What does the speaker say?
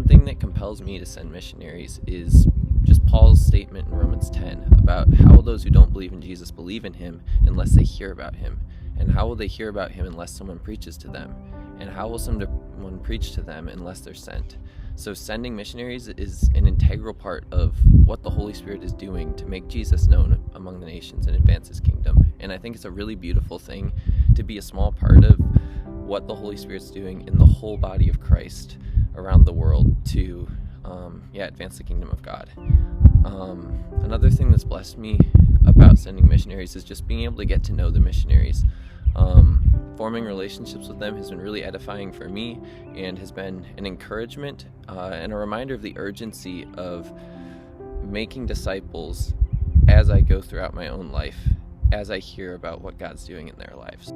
thing that compels me to send missionaries is just Paul's statement in Romans 10 about how will those who don't believe in Jesus believe in him unless they hear about him? And how will they hear about him unless someone preaches to them? And how will someone preach to them unless they're sent? So sending missionaries is an integral part of what the Holy Spirit is doing to make Jesus known among the nations and advance his kingdom. And I think it's a really beautiful thing to be a small part of what the Holy Spirit's doing in the whole body of Christ around the world to advance the kingdom of God. Another thing that's blessed me about sending missionaries is just being able to get to know the missionaries. Forming relationships with them has been really edifying for me and has been an encouragement and a reminder of the urgency of making disciples as I go throughout my own life, as I hear about what God's doing in their lives.